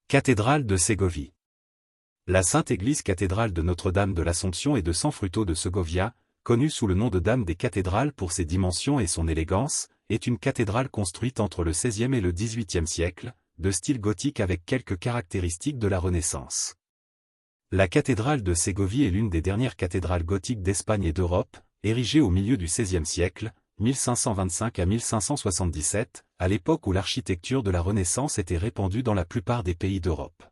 Cathédrale de Ségovie. La Sainte Église cathédrale de Notre-Dame de l'Assomption et de San Fruto de Segovia, connue sous le nom de Dame des cathédrales pour ses dimensions et son élégance, est une cathédrale construite entre le XVIe et le XVIIIe siècle, de style gothique avec quelques caractéristiques de la Renaissance. La cathédrale de Ségovie est l'une des dernières cathédrales gothiques d'Espagne et d'Europe, érigée au milieu du XVIe siècle, 1525 à 1577, à l'époque où l'architecture de la Renaissance était répandue dans la plupart des pays d'Europe.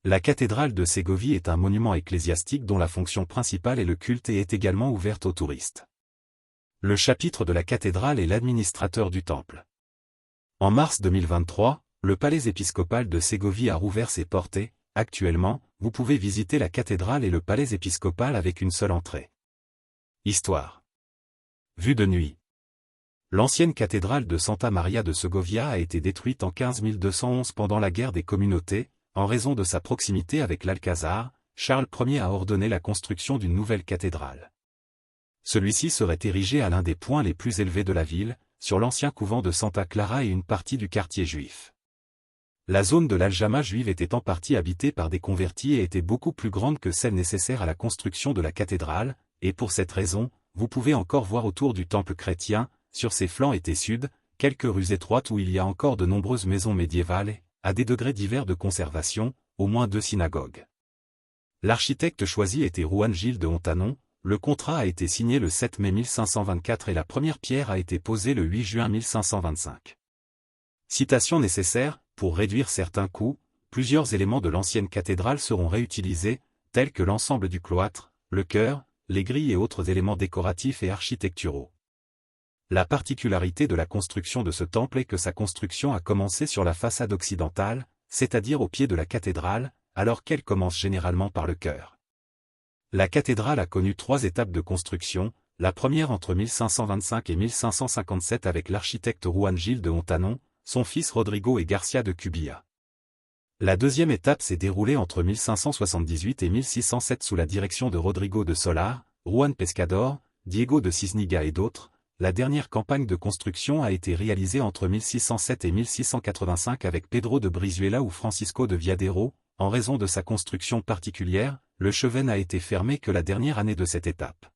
La cathédrale de Ségovie est un monument ecclésiastique dont la fonction principale est le culte et est également ouverte aux touristes. Le chapitre de la cathédrale est l'administrateur du temple. En mars 2023, le palais épiscopal de Ségovie a rouvert ses portes et, actuellement, vous pouvez visiter la cathédrale et le palais épiscopal avec une seule entrée. Histoire. Vue de nuit. L'ancienne cathédrale de Santa Maria de Segovia a été détruite en 15211 pendant la guerre des communautés, en raison de sa proximité avec l'Alcazar. Charles Ier a ordonné la construction d'une nouvelle cathédrale. Celui-ci serait érigé à l'un des points les plus élevés de la ville, sur l'ancien couvent de Santa Clara et une partie du quartier juif. La zone de l'Aljama juive était en partie habitée par des convertis et était beaucoup plus grande que celle nécessaire à la construction de la cathédrale, et pour cette raison, vous pouvez encore voir autour du temple chrétien, sur ses flancs et sud, quelques rues étroites où il y a encore de nombreuses maisons médiévales et, à des degrés divers de conservation, au moins 2 synagogues. L'architecte choisi était Juan Gil de Hontanon. Le contrat a été signé le 7 mai 1524 et la première pierre a été posée le 8 juin 1525. Citation nécessaire, pour réduire certains coûts, plusieurs éléments de l'ancienne cathédrale seront réutilisés, tels que l'ensemble du cloître, le chœur, les grilles et autres éléments décoratifs et architecturaux. La particularité de la construction de ce temple est que sa construction a commencé sur la façade occidentale, c'est-à-dire au pied de la cathédrale, alors qu'elle commence généralement par le chœur. La cathédrale a connu 3 étapes de construction, la première entre 1525 et 1557 avec l'architecte Juan Gil de Hontanon, son fils Rodrigo et Garcia de Cubilla. La deuxième étape s'est déroulée entre 1578 et 1607 sous la direction de Rodrigo de Solar, Juan Pescador, Diego de Cisniga et d'autres. La dernière campagne de construction a été réalisée entre 1607 et 1685 avec Pedro de Brizuela ou Francisco de Viadero. En raison de sa construction particulière, le chevet a été fermé que la dernière année de cette étape.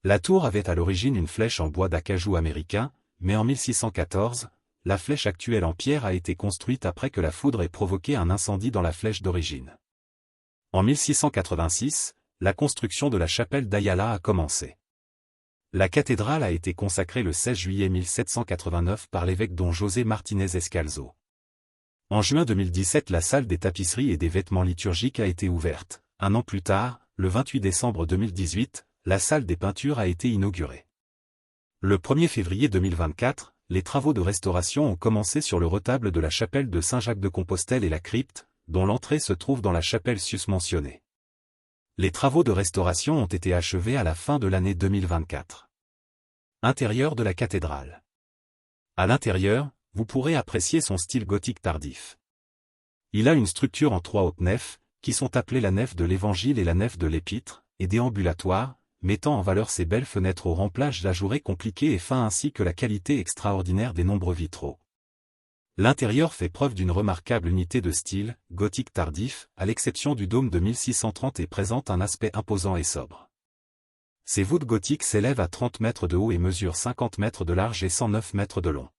La tour avait à l'origine une flèche en bois d'acajou américain, mais en 1614, la flèche actuelle en pierre a été construite après que la foudre ait provoqué un incendie dans la flèche d'origine. En 1686, la construction de la chapelle d'Ayala a commencé. La cathédrale a été consacrée le 16 juillet 1789 par l'évêque don José Martínez Escalzo. En juin 2017, la salle des tapisseries et des vêtements liturgiques a été ouverte. Un an plus tard, le 28 décembre 2018, la salle des peintures a été inaugurée. Le 1er février 2024, les travaux de restauration ont commencé sur le retable de la chapelle de Saint-Jacques-de-Compostelle et la crypte, dont l'entrée se trouve dans la chapelle susmentionnée. Les travaux de restauration ont été achevés à la fin de l'année 2024. Intérieur de la cathédrale. À l'intérieur, vous pourrez apprécier son style gothique tardif. Il a une structure en 3 hautes nefs, qui sont appelées la nef de l'Évangile et la nef de l'Épître, et déambulatoire, mettant en valeur ses belles fenêtres au remplage ajouré compliqué et fin ainsi que la qualité extraordinaire des nombreux vitraux. L'intérieur fait preuve d'une remarquable unité de style, gothique tardif, à l'exception du dôme de 1630 et présente un aspect imposant et sobre. Ses voûtes gothiques s'élèvent à 30 mètres de haut et mesurent 50 mètres de large et 109 mètres de long.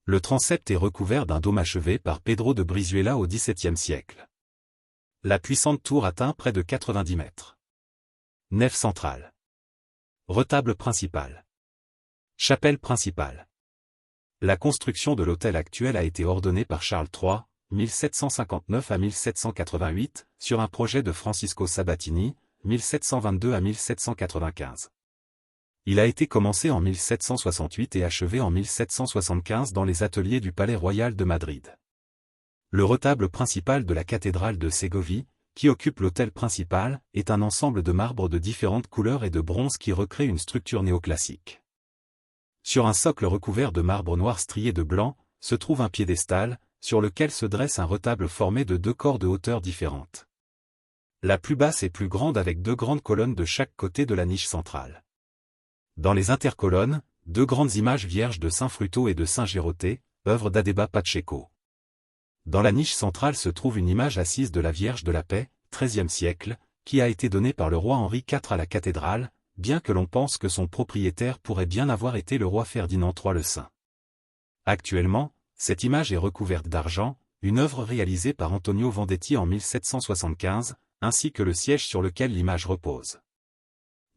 Le transept est recouvert d'un dôme achevé par Pedro de Brizuela au XVIIe siècle. La puissante tour atteint près de 90 mètres. Nef centrale. Retable principal. Chapelle principale. La construction de l'autel actuel a été ordonnée par Charles III, 1759 à 1788, sur un projet de Francisco Sabatini, 1722 à 1795. Il a été commencé en 1768 et achevé en 1775 dans les ateliers du Palais Royal de Madrid. Le retable principal de la cathédrale de Ségovie, qui occupe l'autel principal, est un ensemble de marbre de différentes couleurs et de bronze qui recrée une structure néoclassique. Sur un socle recouvert de marbre noir strié de blanc, se trouve un piédestal, sur lequel se dresse un retable formé de 2 corps de hauteur différentes. La plus basse est plus grande avec 2 grandes colonnes de chaque côté de la niche centrale. Dans les intercolonnes, 2 grandes images vierges de Saint Fruto et de Saint Géroté, œuvre d'Adeba Pacheco. Dans la niche centrale se trouve une image assise de la Vierge de la Paix, XIIIe siècle, qui a été donnée par le roi Henri IV à la cathédrale, bien que l'on pense que son propriétaire pourrait bien avoir été le roi Ferdinand III le Saint. Actuellement, cette image est recouverte d'argent, une œuvre réalisée par Antonio Vendetti en 1775, ainsi que le siège sur lequel l'image repose.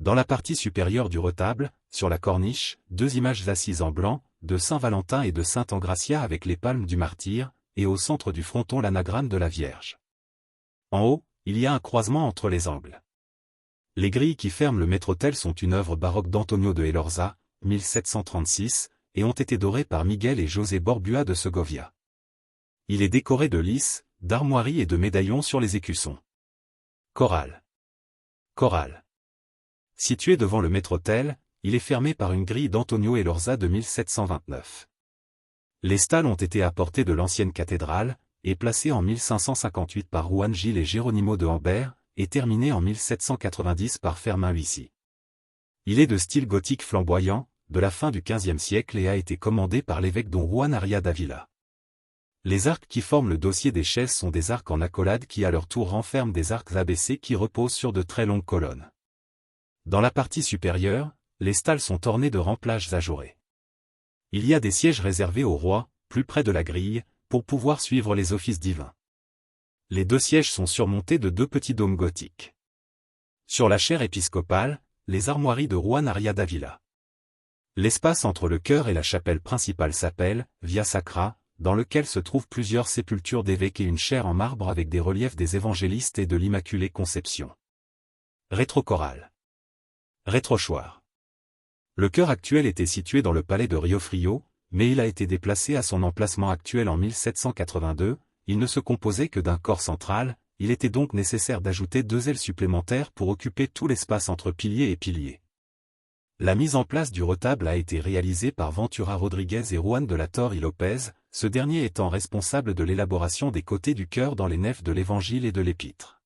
Dans la partie supérieure du retable, sur la corniche, deux images assises en blanc, de Saint Valentin et de Saint Engracia avec les palmes du martyr, et au centre du fronton l'anagramme de la Vierge. En haut, il y a un croisement entre les angles. Les grilles qui ferment le maître-autel sont une œuvre baroque d'Antonio de Elorza, 1736, et ont été dorées par Miguel et José Borbua de Segovia. Il est décoré de lys, d'armoiries et de médaillons sur les écussons. Chorale. Chorale. Situé devant le maître-autel, il est fermé par une grille d'Antonio Elorza de 1729. Les stalles ont été apportées de l'ancienne cathédrale, et placées en 1558 par Juan Gil et Geronimo de Ambert, et terminées en 1790 par Fermin Huissy. Il est de style gothique flamboyant, de la fin du XVe siècle et a été commandé par l'évêque Don Juan Aria d'Avila. Les arcs qui forment le dossier des chaises sont des arcs en accolade qui à leur tour renferment des arcs abaissés qui reposent sur de très longues colonnes. Dans la partie supérieure, les stalles sont ornées de remplages ajourés. Il y a des sièges réservés au roi, plus près de la grille, pour pouvoir suivre les offices divins. Les deux sièges sont surmontés de deux petits dômes gothiques. Sur la chaire épiscopale, les armoiries de Juan Aria d'Avila. L'espace entre le chœur et la chapelle principale s'appelle Via Sacra, dans lequel se trouvent plusieurs sépultures d'évêques et une chaire en marbre avec des reliefs des évangélistes et de l'Immaculée Conception. Rétrochorale. Rétrochoir. Le chœur actuel était situé dans le palais de Rio Frio, mais il a été déplacé à son emplacement actuel en 1782, il ne se composait que d'un corps central, il était donc nécessaire d'ajouter deux ailes supplémentaires pour occuper tout l'espace entre pilier et pilier. La mise en place du retable a été réalisée par Ventura Rodriguez et Juan de la Torre y López, ce dernier étant responsable de l'élaboration des côtés du chœur dans les nefs de l'Évangile et de l'Épître.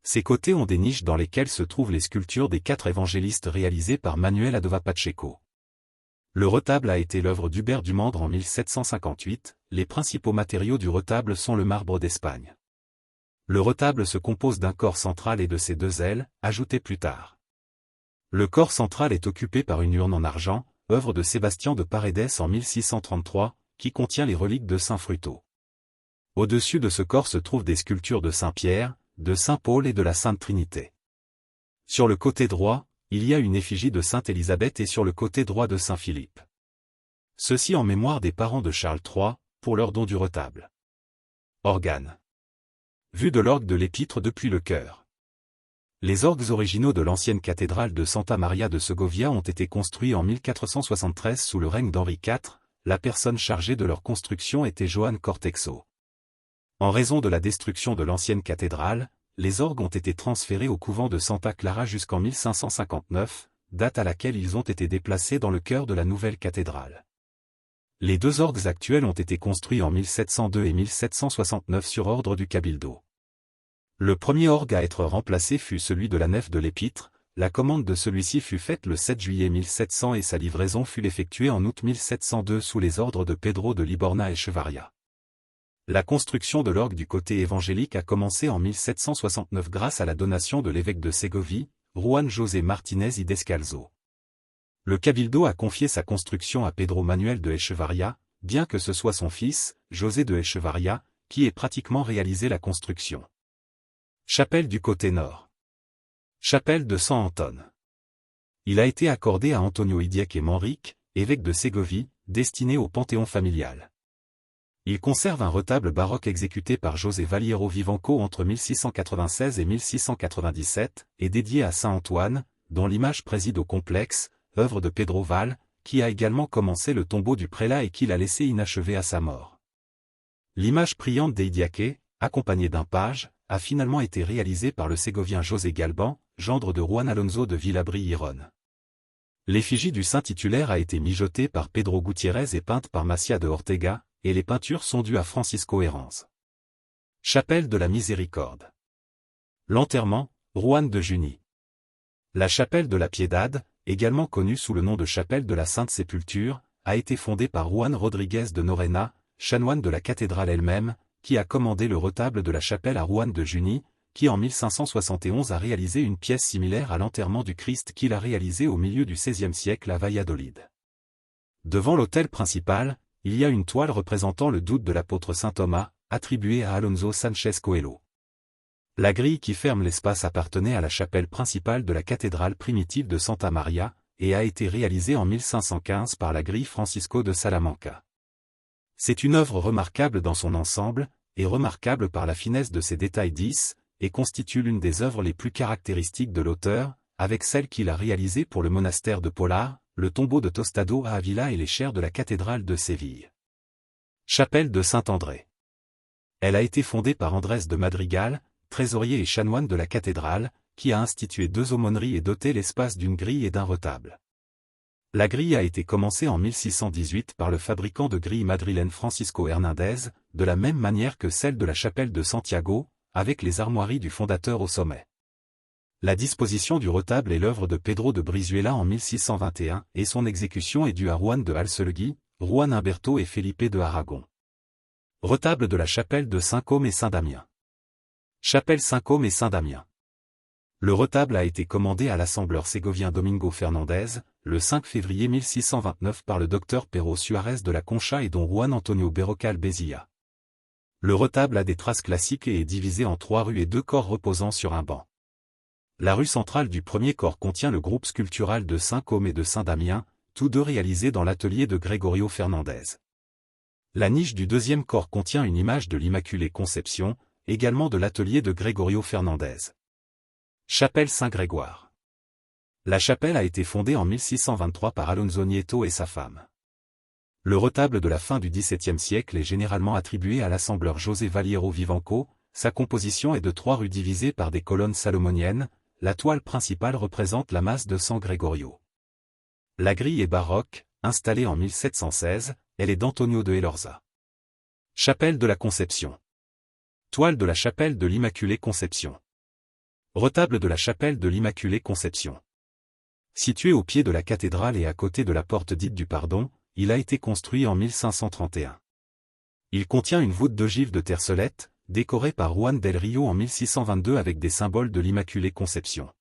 Ces côtés ont des niches dans lesquelles se trouvent les sculptures des 4 évangélistes réalisées par Manuel Adova Pacheco. Le retable a été l'œuvre d'Hubert Dumandre en 1758, les principaux matériaux du retable sont le marbre d'Espagne. Le retable se compose d'un corps central et de ses deux ailes, ajoutées plus tard. Le corps central est occupé par une urne en argent, œuvre de Sébastien de Paredes en 1633, qui contient les reliques de Saint Fruto. Au-dessus de ce corps se trouvent des sculptures de Saint Pierre, de Saint Paul et de la Sainte Trinité. Sur le côté droit, il y a une effigie de Sainte Élisabeth et sur le côté droit de Saint Philippe. Ceci en mémoire des parents de Charles III, pour leur don du retable. Organe. Vue de l'orgue de l'Épître depuis le chœur. Les orgues originaux de l'ancienne cathédrale de Santa Maria de Segovia ont été construits en 1473 sous le règne d'Henri IV, la personne chargée de leur construction était Joan Cortexo. En raison de la destruction de l'ancienne cathédrale, les orgues ont été transférés au couvent de Santa Clara jusqu'en 1559, date à laquelle ils ont été déplacés dans le chœur de la nouvelle cathédrale. Les deux orgues actuels ont été construits en 1702 et 1769 sur ordre du Cabildo. Le premier orgue à être remplacé fut celui de la nef de l'Épître, la commande de celui-ci fut faite le 7 juillet 1700 et sa livraison fut effectuée en août 1702 sous les ordres de Pedro de Liborna et Chevaria. La construction de l'orgue du côté évangélique a commencé en 1769 grâce à la donation de l'évêque de Ségovie, Juan José Martínez y Descalzo. Le Cabildo a confié sa construction à Pedro Manuel de Echevarria, bien que ce soit son fils, José de Echevarria, qui ait pratiquement réalisé la construction. Chapelle du côté nord. Chapelle de San Antón. Il a été accordé à Antonio Idiaque et Manrique, évêque de Ségovie, destiné au panthéon familial. Il conserve un retable baroque exécuté par José Valiero Vivanco entre 1696 et 1697, et dédié à Saint Antoine, dont l'image préside au complexe, œuvre de Pedro Val, qui a également commencé le tombeau du prélat et qu'il a laissé inachevé à sa mort. L'image priante d'Idiaque, accompagnée d'un page, a finalement été réalisée par le ségovien José Galban, gendre de Juan Alonso de Vilabri-Hirón. L'effigie du saint titulaire a été mijotée par Pedro Gutiérrez et peinte par Macia de Ortega, et les peintures sont dues à Francisco Herranz. Chapelle de la Miséricorde. L'enterrement, Juan de Juni. La chapelle de la Piedad, également connue sous le nom de chapelle de la Sainte Sépulture, a été fondée par Juan Rodriguez de Norena, chanoine de la cathédrale elle-même, qui a commandé le retable de la chapelle à Juan de Juni, qui en 1571 a réalisé une pièce similaire à l'enterrement du Christ qu'il a réalisé au milieu du XVIe siècle à Valladolid. Devant l'autel principal, il y a une toile représentant le doute de l'apôtre saint Thomas, attribuée à Alonso Sánchez Coelho. La grille qui ferme l'espace appartenait à la chapelle principale de la cathédrale primitive de Santa Maria, et a été réalisée en 1515 par la grille Francisco de Salamanca. C'est une œuvre remarquable dans son ensemble, et remarquable par la finesse de ses détails 10, et constitue l'une des œuvres les plus caractéristiques de l'auteur, avec celle qu'il a réalisée pour le monastère de Polar, le tombeau de Tostado à Avila et les chaires de la cathédrale de Séville. Chapelle de Saint-André. Elle a été fondée par Andrés de Madrigal, trésorier et chanoine de la cathédrale, qui a institué 2 aumôneries et doté l'espace d'une grille et d'un retable. La grille a été commencée en 1618 par le fabricant de grilles madrilène Francisco Hernández, de la même manière que celle de la chapelle de Santiago, avec les armoiries du fondateur au sommet. La disposition du retable est l'œuvre de Pedro de Brizuela en 1621 et son exécution est due à Juan de Halselegui, Juan Humberto et Felipe de Aragon. Retable de la chapelle de Saint-Côme et Saint-Damien. Chapelle Saint-Côme et Saint-Damien. Le retable a été commandé à l'assembleur ségovien Domingo Fernández, le 5 février 1629 par le docteur Pero Suárez de la Concha et don Juan Antonio Berrocal Bézilla. Le retable a des traces classiques et est divisé en 3 rues et 2 corps reposant sur un banc. La rue centrale du premier corps contient le groupe sculptural de Saint-Côme et de Saint-Damien, tous deux réalisés dans l'atelier de Gregorio Fernandez. La niche du deuxième corps contient une image de l'Immaculée Conception, également de l'atelier de Gregorio Fernandez. Chapelle Saint-Grégoire. La chapelle a été fondée en 1623 par Alonso Nieto et sa femme. Le retable de la fin du XVIIe siècle est généralement attribué à l'assembleur José Valiero Vivanco, sa composition est de 3 rues divisées par des colonnes salomoniennes, la toile principale représente la masse de San Gregorio. La grille est baroque, installée en 1716, elle est d'Antonio de Elorza. Chapelle de la Conception. Toile de la chapelle de l'Immaculée Conception. Retable de la chapelle de l'Immaculée Conception. Situé au pied de la cathédrale et à côté de la porte dite du Pardon, il a été construit en 1531. Il contient une voûte d'ogive de tercelette, décorée par Juan del Rio en 1622 avec des symboles de l'Immaculée Conception.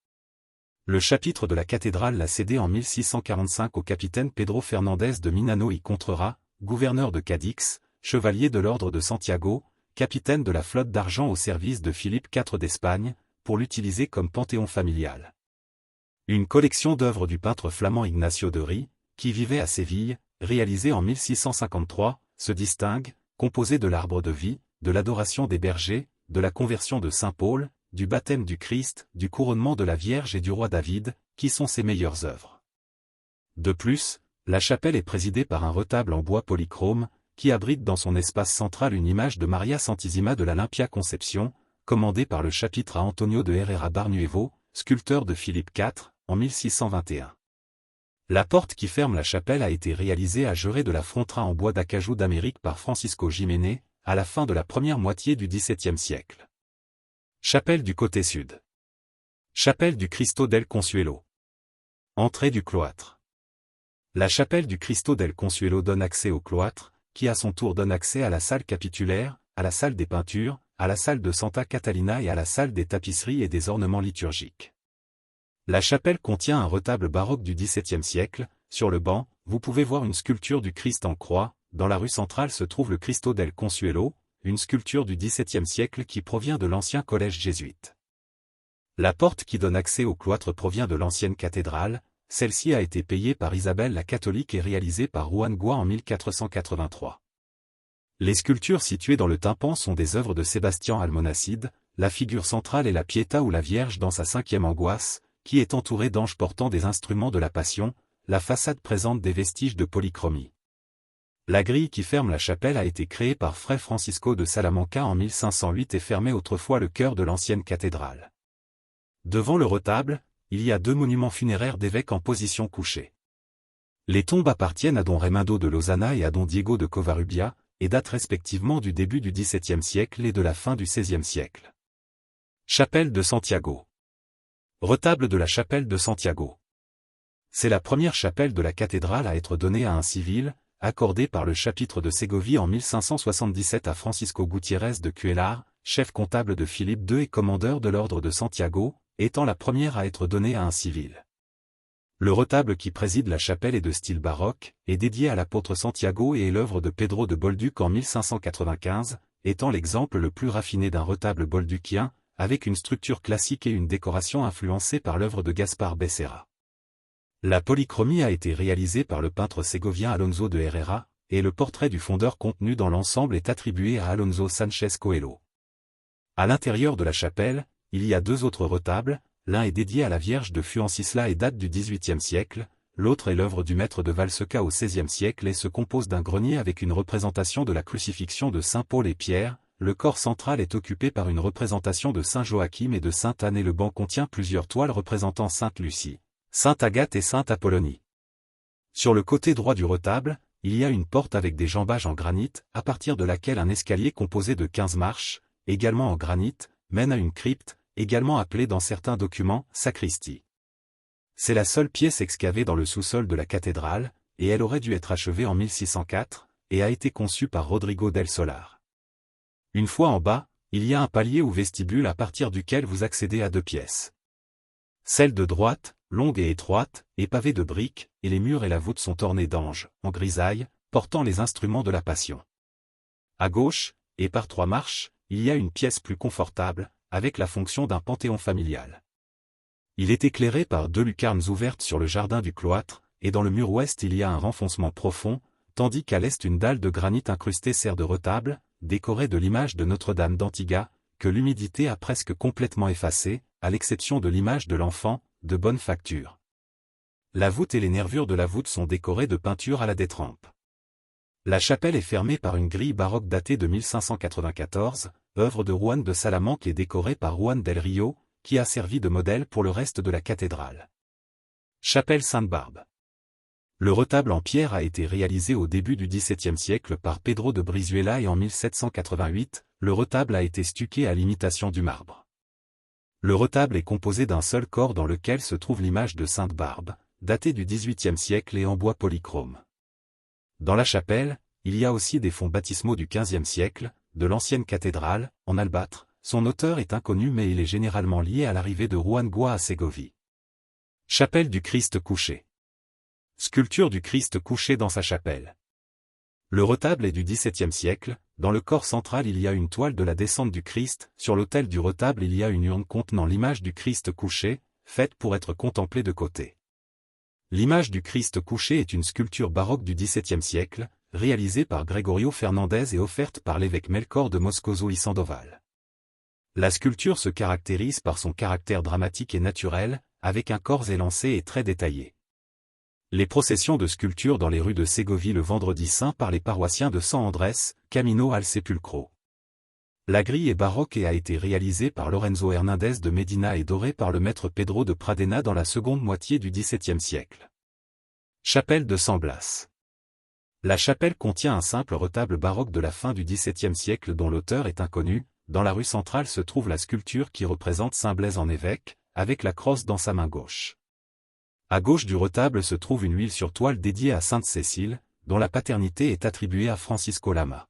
Le chapitre de la cathédrale l'a cédé en 1645 au capitaine Pedro Fernández de Minano y Contrera, gouverneur de Cadix, chevalier de l'ordre de Santiago, capitaine de la flotte d'argent au service de Philippe IV d'Espagne, pour l'utiliser comme panthéon familial. Une collection d'œuvres du peintre flamand Ignacio de Ri, qui vivait à Séville, réalisée en 1653, se distingue, composée de l'arbre de vie, de l'adoration des bergers, de la conversion de Saint Paul, du baptême du Christ, du couronnement de la Vierge et du roi David, qui sont ses meilleures œuvres. De plus, la chapelle est présidée par un retable en bois polychrome, qui abrite dans son espace central une image de Maria Santissima de l'Olympia Conception, commandée par le chapitre à Antonio de Herrera Barnuevo, sculpteur de Philippe IV, en 1621. La porte qui ferme la chapelle a été réalisée à Jerez de la Frontera en bois d'acajou d'Amérique par Francisco Jiménez, à la fin de la première moitié du XVIIe siècle. Chapelle du côté sud. Chapelle du Cristo del Consuelo. Entrée du cloître. La chapelle du Cristo del Consuelo donne accès au cloître, qui à son tour donne accès à la salle capitulaire, à la salle des peintures, à la salle de Santa Catalina et à la salle des tapisseries et des ornements liturgiques. La chapelle contient un retable baroque du XVIIe siècle. Sur le banc, vous pouvez voir une sculpture du Christ en croix. Dans la rue centrale se trouve le Cristo del Consuelo, une sculpture du XVIIe siècle qui provient de l'ancien collège jésuite. La porte qui donne accès au cloître provient de l'ancienne cathédrale, celle-ci a été payée par Isabelle la catholique et réalisée par Juan Gua en 1483. Les sculptures situées dans le tympan sont des œuvres de Sébastien Almonacid, la figure centrale est la Pietà ou la Vierge dans sa 5e angoisse, qui est entourée d'anges portant des instruments de la Passion, la façade présente des vestiges de polychromie. La grille qui ferme la chapelle a été créée par Fray Francisco de Salamanca en 1508 et fermait autrefois le chœur de l'ancienne cathédrale. Devant le retable, il y a 2 monuments funéraires d'évêques en position couchée. Les tombes appartiennent à don Raimundo de Lozana et à don Diego de Covarrubia, et datent respectivement du début du XVIIe siècle et de la fin du XVIe siècle. Chapelle de Santiago. Retable de la chapelle de Santiago. C'est la première chapelle de la cathédrale à être donnée à un civil, accordée par le chapitre de Ségovie en 1577 à Francisco Gutiérrez de Cuéllar, chef comptable de Philippe II et commandeur de l'ordre de Santiago, étant la première à être donnée à un civil. Le retable qui préside la chapelle est de style baroque, est dédié à l'apôtre Santiago et est l'œuvre de Pedro de Bolduc en 1595, étant l'exemple le plus raffiné d'un retable bolducien, avec une structure classique et une décoration influencée par l'œuvre de Gaspar Becerra. La polychromie a été réalisée par le peintre ségovien Alonso de Herrera, et le portrait du fondeur contenu dans l'ensemble est attribué à Alonso Sánchez Coelho. À l'intérieur de la chapelle, il y a deux autres retables, l'un est dédié à la Vierge de Fuencisla et date du XVIIIe siècle, l'autre est l'œuvre du maître de Valseca au XVIe siècle et se compose d'un grenier avec une représentation de la crucifixion de Saint Paul et Pierre. Le corps central est occupé par une représentation de Saint Joachim et de Sainte Anne et le banc contient plusieurs toiles représentant Sainte Lucie, Sainte Agathe et Sainte Apollonie. Sur le côté droit du retable, il y a une porte avec des jambages en granit, à partir de laquelle un escalier composé de 15 marches, également en granit, mène à une crypte, également appelée dans certains documents sacristie. C'est la seule pièce excavée dans le sous-sol de la cathédrale, et elle aurait dû être achevée en 1604, et a été conçue par Rodrigo del Solar. Une fois en bas, il y a un palier ou vestibule à partir duquel vous accédez à deux pièces. Celle de droite, longue et étroite, est pavée de briques, et les murs et la voûte sont ornés d'anges, en grisaille, portant les instruments de la Passion. À gauche, et par 3 marches, il y a une pièce plus confortable, avec la fonction d'un panthéon familial. Il est éclairé par 2 lucarnes ouvertes sur le jardin du cloître, et dans le mur ouest il y a un renfoncement profond, tandis qu'à l'est une dalle de granit incrustée sert de retable, décorée de l'image de Notre-Dame d'Antigua, que l'humidité a presque complètement effacée, à l'exception de l'image de l'enfant, de bonne facture. La voûte et les nervures de la voûte sont décorées de peintures à la détrempe. La chapelle est fermée par une grille baroque datée de 1594, œuvre de Juan de Salamanque et décorée par Juan del Rio, qui a servi de modèle pour le reste de la cathédrale. Chapelle Sainte-Barbe. Le retable en pierre a été réalisé au début du XVIIe siècle par Pedro de Brizuela et en 1788, le retable a été stuqué à l'imitation du marbre. Le retable est composé d'un seul corps dans lequel se trouve l'image de Sainte Barbe, datée du XVIIIe siècle et en bois polychrome. Dans la chapelle, il y a aussi des fonds baptismaux du XVe siècle, de l'ancienne cathédrale, en albâtre. Son auteur est inconnu mais il est généralement lié à l'arrivée de Juan Gua à Ségovie. Chapelle du Christ couché. Sculpture du Christ couché dans sa chapelle. Le retable est du XVIIe siècle, dans le corps central il y a une toile de la descente du Christ, sur l'autel du retable il y a une urne contenant l'image du Christ couché, faite pour être contemplée de côté. L'image du Christ couché est une sculpture baroque du XVIIe siècle, réalisée par Gregorio Fernandez et offerte par l'évêque Melchor de Moscoso y Sandoval. La sculpture se caractérise par son caractère dramatique et naturel, avec un corps élancé et très détaillé. Les processions de sculpture dans les rues de Ségovie le vendredi saint par les paroissiens de San Andrés, Camino al Sepulcro. La grille est baroque et a été réalisée par Lorenzo Hernández de Medina et dorée par le maître Pedro de Pradena dans la seconde moitié du XVIIe siècle. Chapelle de San Blas. La chapelle contient un simple retable baroque de la fin du XVIIe siècle dont l'auteur est inconnu. Dans la rue centrale se trouve la sculpture qui représente Saint Blaise en évêque, avec la crosse dans sa main gauche. À gauche du retable se trouve une huile sur toile dédiée à Sainte Cécile, dont la paternité est attribuée à Francisco Lama.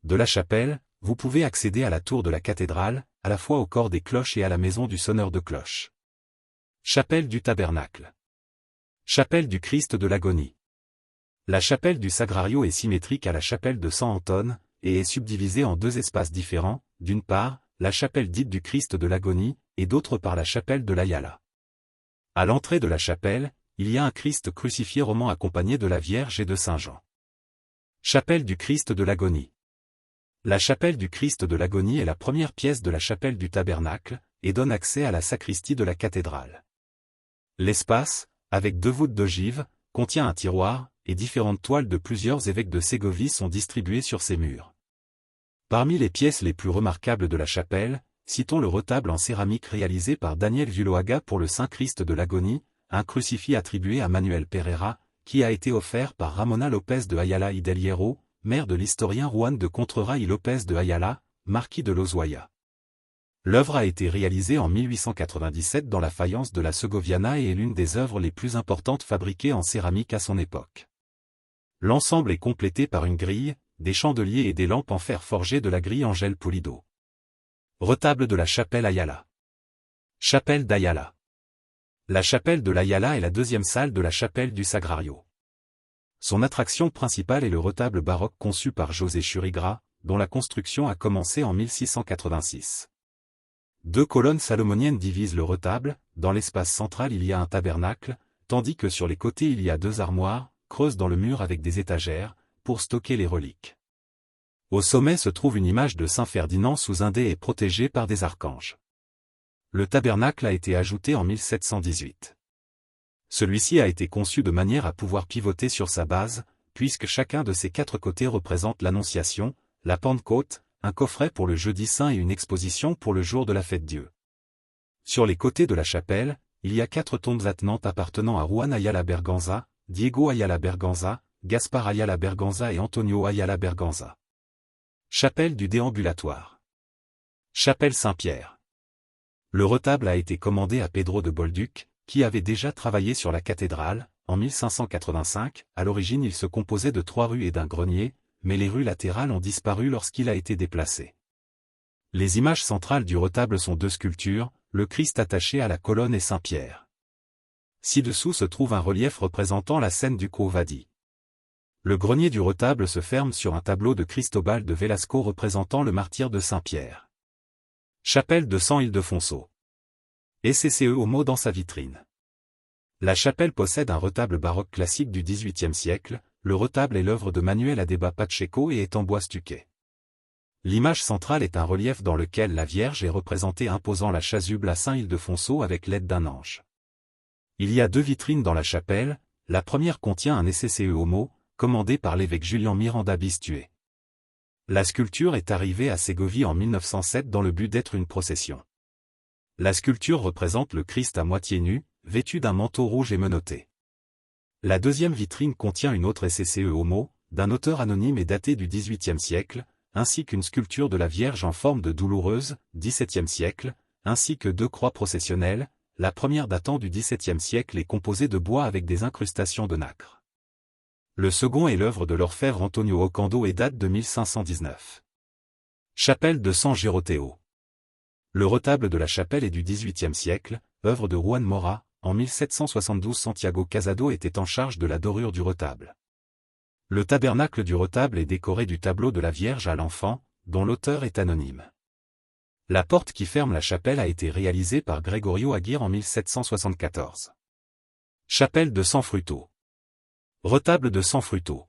De la chapelle, vous pouvez accéder à la tour de la cathédrale, à la fois au corps des cloches et à la maison du sonneur de cloches. Chapelle du Tabernacle. Chapelle du Christ de l'Agonie. La chapelle du Sagrario est symétrique à la chapelle de San Antone, et est subdivisée en 2 espaces différents, d'une part, la chapelle dite du Christ de l'Agonie, et d'autre part la chapelle de l'Ayala. À l'entrée de la chapelle, il y a un Christ crucifié roman accompagné de la Vierge et de Saint Jean. Chapelle du Christ de l'Agonie. La chapelle du Christ de l'Agonie est la première pièce de la chapelle du Tabernacle, et donne accès à la sacristie de la cathédrale. L'espace, avec 2 voûtes d'ogive, contient un tiroir, et différentes toiles de plusieurs évêques de Ségovie sont distribuées sur ses murs. Parmi les pièces les plus remarquables de la chapelle, citons le retable en céramique réalisé par Daniel Zuloaga pour le Saint-Christ de l'Agonie, un crucifix attribué à Manuel Pereira, qui a été offert par Ramona López de Ayala y del Hierro, mère de l'historien Juan de Contreras y López de Ayala, marquis de Lozoya. L'œuvre a été réalisée en 1897 dans la faïence de la Segoviana et est l'une des œuvres les plus importantes fabriquées en céramique à son époque. L'ensemble est complété par une grille, des chandeliers et des lampes en fer forgé de la grille Angel Pulido. Retable de la chapelle Ayala. Chapelle d'Ayala. La chapelle de l'Ayala est la deuxième salle de la chapelle du Sagrario. Son attraction principale est le retable baroque conçu par José Churigra, dont la construction a commencé en 1686. Deux colonnes salomoniennes divisent le retable, dans l'espace central il y a un tabernacle, tandis que sur les côtés il y a deux armoires, creuses dans le mur avec des étagères, pour stocker les reliques. Au sommet se trouve une image de Saint Ferdinand sous un dais et protégé par des archanges. Le tabernacle a été ajouté en 1718. Celui-ci a été conçu de manière à pouvoir pivoter sur sa base, puisque chacun de ses quatre côtés représente l'Annonciation, la Pentecôte, un coffret pour le jeudi saint et une exposition pour le jour de la fête Dieu. Sur les côtés de la chapelle, il y a quatre tombes attenantes appartenant à Juan Ayala Berganza, Diego Ayala Berganza, Gaspar Ayala Berganza et Antonio Ayala Berganza. Chapelle du déambulatoire. Chapelle Saint-Pierre. Le retable a été commandé à Pedro de Bolduc, qui avait déjà travaillé sur la cathédrale, en 1585. À l'origine il se composait de 3 rues et d'un grenier, mais les rues latérales ont disparu lorsqu'il a été déplacé. Les images centrales du retable sont 2 sculptures, le Christ attaché à la colonne et Saint-Pierre. Ci-dessous se trouve un relief représentant la scène du Quo Vadis. Le grenier du retable se ferme sur un tableau de Cristobal de Velasco représentant le martyre de Saint-Pierre. Chapelle de San Ildefonso. SCCE Homo dans sa vitrine. La chapelle possède un retable baroque classique du XVIIIe siècle, le retable est l'œuvre de Manuel Adeba Pacheco et est en bois stuqué. L'image centrale est un relief dans lequel la Vierge est représentée imposant la chasuble à Saint Ildefonso avec l'aide d'un ange. Il y a 2 vitrines dans la chapelle, la première contient un SCCE Homo, commandé par l'évêque Julian Miranda Bistué. La sculpture est arrivée à Ségovie en 1907 dans le but d'être une procession. La sculpture représente le Christ à moitié nu, vêtu d'un manteau rouge et menotté. La deuxième vitrine contient une autre SCCE Homo, d'un auteur anonyme et daté du XVIIIe siècle, ainsi qu'une sculpture de la Vierge en forme de douloureuse, XVIIe siècle, ainsi que 2 croix processionnelles, la première datant du XVIIe siècle est composée de bois avec des incrustations de nacre. Le second est l'œuvre de l'orfèvre Antonio Ocando et date de 1519. Chapelle de San Giroteo. Le retable de la chapelle est du XVIIIe siècle, œuvre de Juan Mora. En 1772 Santiago Casado était en charge de la dorure du retable. Le tabernacle du retable est décoré du tableau de la Vierge à l'enfant, dont l'auteur est anonyme. La porte qui ferme la chapelle a été réalisée par Gregorio Aguirre en 1774. Chapelle de San Fruto. Retable de San Fruto.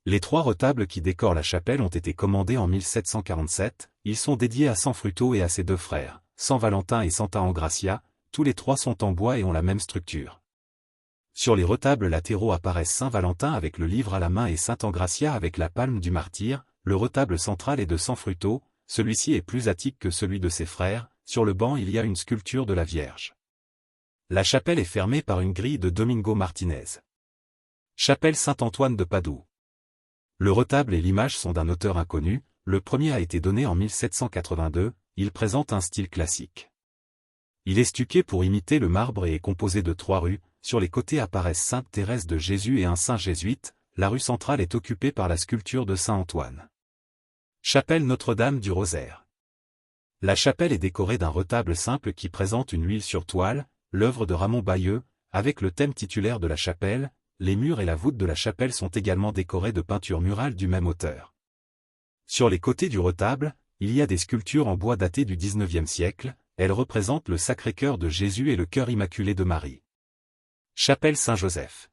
Les 3 retables qui décorent la chapelle ont été commandés en 1747, ils sont dédiés à San Fruto et à ses 2 frères, San Valentin et Santa Engracia, tous les 3 sont en bois et ont la même structure. Sur les retables latéraux apparaissent Saint Valentin avec le livre à la main et Saint Engracia avec la palme du martyr, le retable central est de San Fruto, celui-ci est plus attique que celui de ses frères, sur le banc il y a une sculpture de la Vierge. La chapelle est fermée par une grille de Domingo Martinez. Chapelle Saint-Antoine de Padoue. Le retable et l'image sont d'un auteur inconnu, le premier a été donné en 1782, il présente un style classique. Il est stuqué pour imiter le marbre et est composé de 3 rues, sur les côtés apparaissent Sainte Thérèse de Jésus et un saint jésuite, la rue centrale est occupée par la sculpture de Saint Antoine. Chapelle Notre-Dame du Rosaire. La chapelle est décorée d'un retable simple qui présente une huile sur toile, l'œuvre de Ramon Bayeux, avec le thème titulaire de la chapelle. Les murs et la voûte de la chapelle sont également décorés de peintures murales du même auteur. Sur les côtés du retable, il y a des sculptures en bois datées du XIXe siècle, elles représentent le Sacré-Cœur de Jésus et le Cœur immaculé de Marie. Chapelle Saint-Joseph.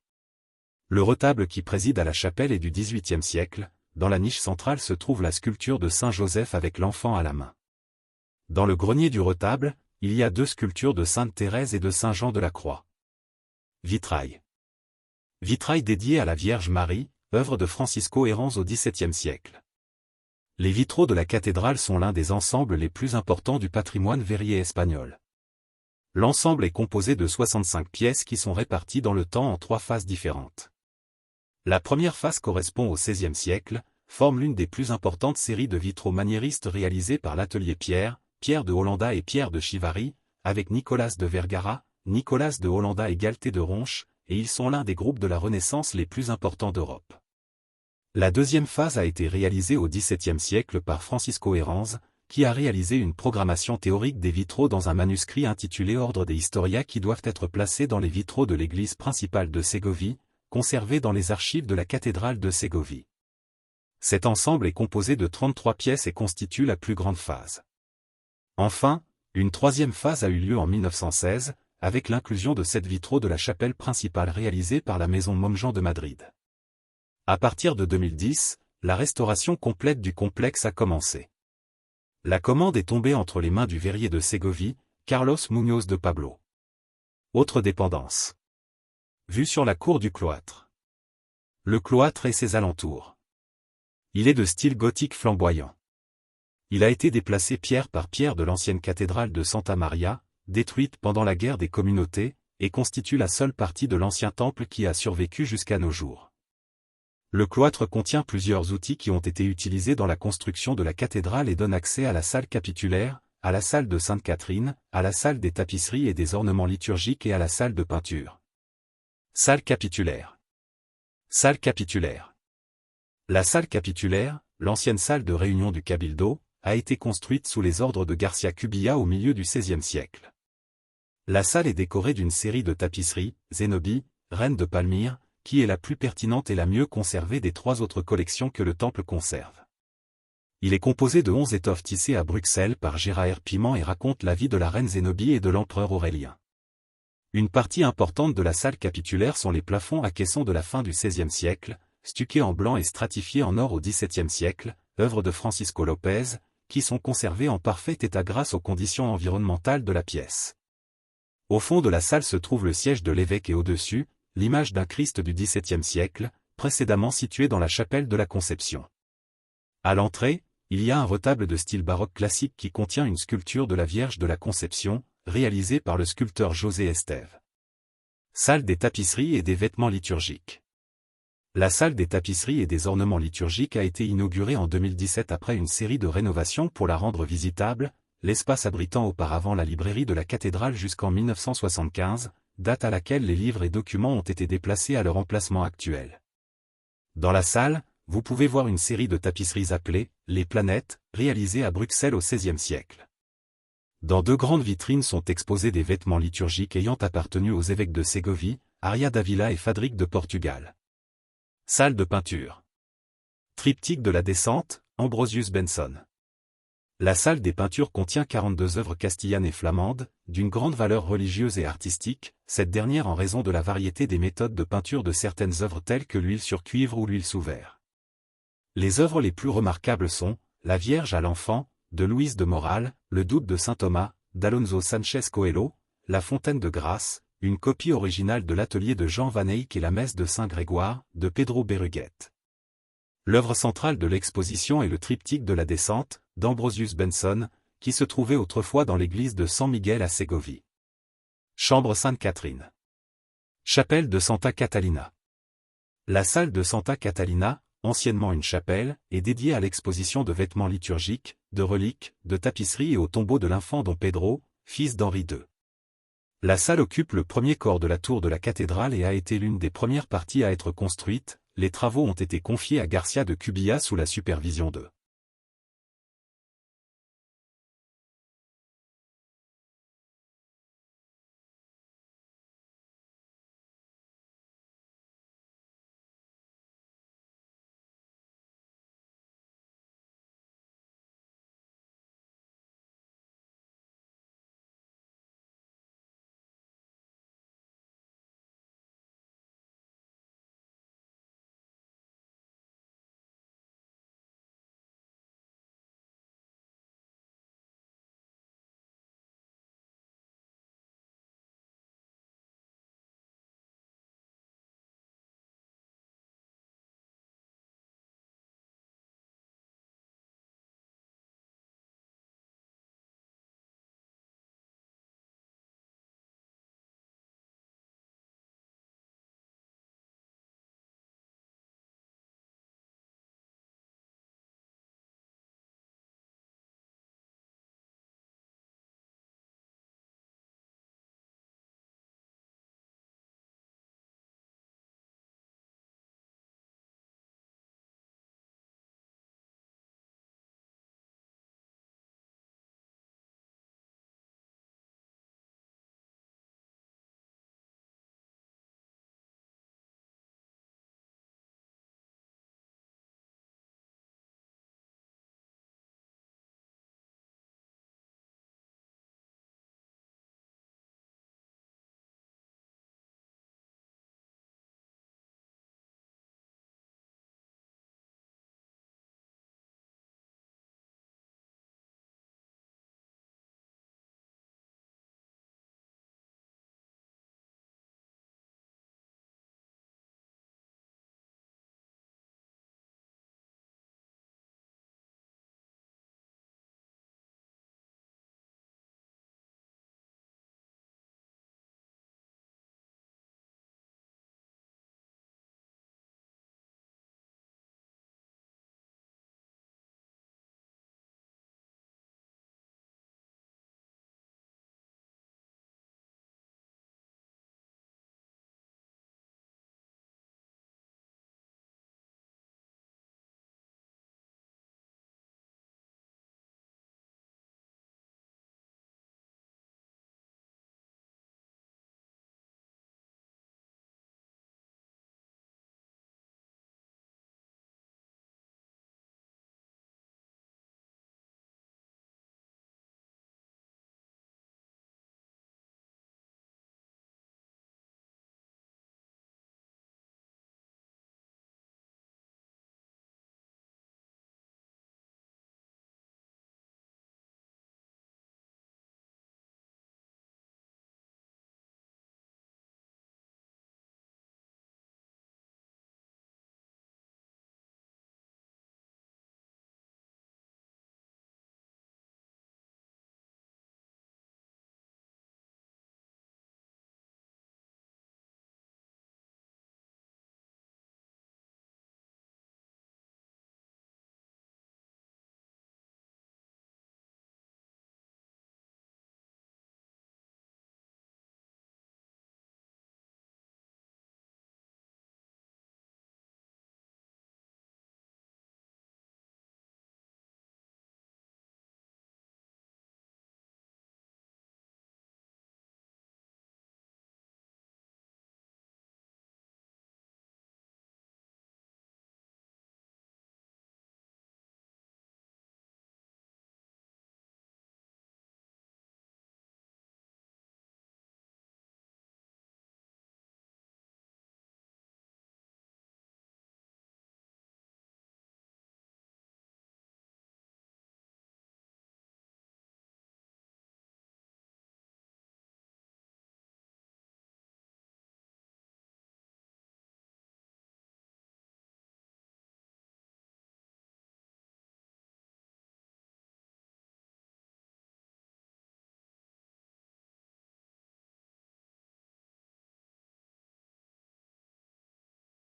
Le retable qui préside à la chapelle est du XVIIIe siècle, dans la niche centrale se trouve la sculpture de Saint-Joseph avec l'enfant à la main. Dans le grenier du retable, il y a 2 sculptures de Sainte Thérèse et de Saint Jean de la Croix. Vitrail. Vitrail dédié à la Vierge Marie, œuvre de Francisco Herranz au XVIIe siècle. Les vitraux de la cathédrale sont l'un des ensembles les plus importants du patrimoine verrier espagnol. L'ensemble est composé de 65 pièces qui sont réparties dans le temps en 3 phases différentes. La première phase correspond au XVIe siècle, forme l'une des plus importantes séries de vitraux maniéristes réalisés par l'atelier Pierre, Pierre de Hollanda et Pierre de Chivary, avec Nicolas de Vergara, Nicolas de Hollanda et Galté de Ronche, et ils sont l'un des groupes de la Renaissance les plus importants d'Europe. La deuxième phase a été réalisée au XVIIe siècle par Francisco Herranz, qui a réalisé une programmation théorique des vitraux dans un manuscrit intitulé Ordre des Historia qui doivent être placés dans les vitraux de l'église principale de Ségovie, conservés dans les archives de la cathédrale de Ségovie. Cet ensemble est composé de 33 pièces et constitue la plus grande phase. Enfin, une troisième phase a eu lieu en 1916, avec l'inclusion de 7 vitraux de la chapelle principale réalisée par la maison Momjan de Madrid. À partir de 2010, la restauration complète du complexe a commencé. La commande est tombée entre les mains du verrier de Ségovie, Carlos Muñoz de Pablo. Autre dépendance. Vue sur la cour du cloître. Le cloître et ses alentours. Il est de style gothique flamboyant. Il a été déplacé pierre par pierre de l'ancienne cathédrale de Santa Maria, détruite pendant la guerre des communautés, et constitue la seule partie de l'ancien temple qui a survécu jusqu'à nos jours. Le cloître contient plusieurs outils qui ont été utilisés dans la construction de la cathédrale et donne accès à la salle capitulaire, à la salle de Sainte-Catherine, à la salle des tapisseries et des ornements liturgiques et à la salle de peinture. Salle capitulaire. Salle capitulaire. La salle capitulaire, l'ancienne salle de réunion du Cabildo, a été construite sous les ordres de Garcia Cubilla au milieu du XVIe siècle. La salle est décorée d'une série de tapisseries, Zénobie, reine de Palmyre, qui est la plus pertinente et la mieux conservée des 3 autres collections que le temple conserve. Il est composé de 11 étoffes tissées à Bruxelles par Gérard Piment et raconte la vie de la reine Zénobie et de l'empereur Aurélien. Une partie importante de la salle capitulaire sont les plafonds à caissons de la fin du XVIe siècle, stuqués en blanc et stratifiés en or au XVIIe siècle, œuvre de Francisco Lopez, qui sont conservés en parfait état grâce aux conditions environnementales de la pièce. Au fond de la salle se trouve le siège de l'évêque et au-dessus, l'image d'un Christ du XVIIe siècle, précédemment situé dans la chapelle de la Conception. À l'entrée, il y a un retable de style baroque classique qui contient une sculpture de la Vierge de la Conception, réalisée par le sculpteur José Esteve. Salle des tapisseries et des vêtements liturgiques. La salle des tapisseries et des ornements liturgiques a été inaugurée en 2017 après une série de rénovations pour la rendre visitable, l'espace abritant auparavant la librairie de la cathédrale jusqu'en 1975, date à laquelle les livres et documents ont été déplacés à leur emplacement actuel. Dans la salle, vous pouvez voir une série de tapisseries appelées « Les Planètes », réalisées à Bruxelles au XVIe siècle. Dans 2 grandes vitrines sont exposés des vêtements liturgiques ayant appartenu aux évêques de Ségovie, Aria d'Avila et Fadrique de Portugal. Salle de peinture. Triptyque de la descente, Ambrosius Benson. La salle des peintures contient 42 œuvres castillanes et flamandes, d'une grande valeur religieuse et artistique, cette dernière en raison de la variété des méthodes de peinture de certaines œuvres telles que l'huile sur cuivre ou l'huile sous verre. Les œuvres les plus remarquables sont La Vierge à l'Enfant, de Louise de Moral, Le Doute de saint Thomas, d'Alonso Sanchez Coelho, La Fontaine de Grâce, une copie originale de l'atelier de Jean Van Eyck et la Messe de Saint Grégoire, de Pedro Berruguet. L'œuvre centrale de l'exposition est le triptyque de la descente, d'Ambrosius Benson, qui se trouvait autrefois dans l'église de San Miguel à Ségovie. Chambre Sainte-Catherine. Chapelle de Santa Catalina. La salle de Santa Catalina, anciennement une chapelle, est dédiée à l'exposition de vêtements liturgiques, de reliques, de tapisseries et au tombeau de l'infant Don Pedro, fils d'Henri II. La salle occupe le premier corps de la tour de la cathédrale et a été l'une des premières parties à être construite. Les travaux ont été confiés à Garcia de Cubilla sous la supervision de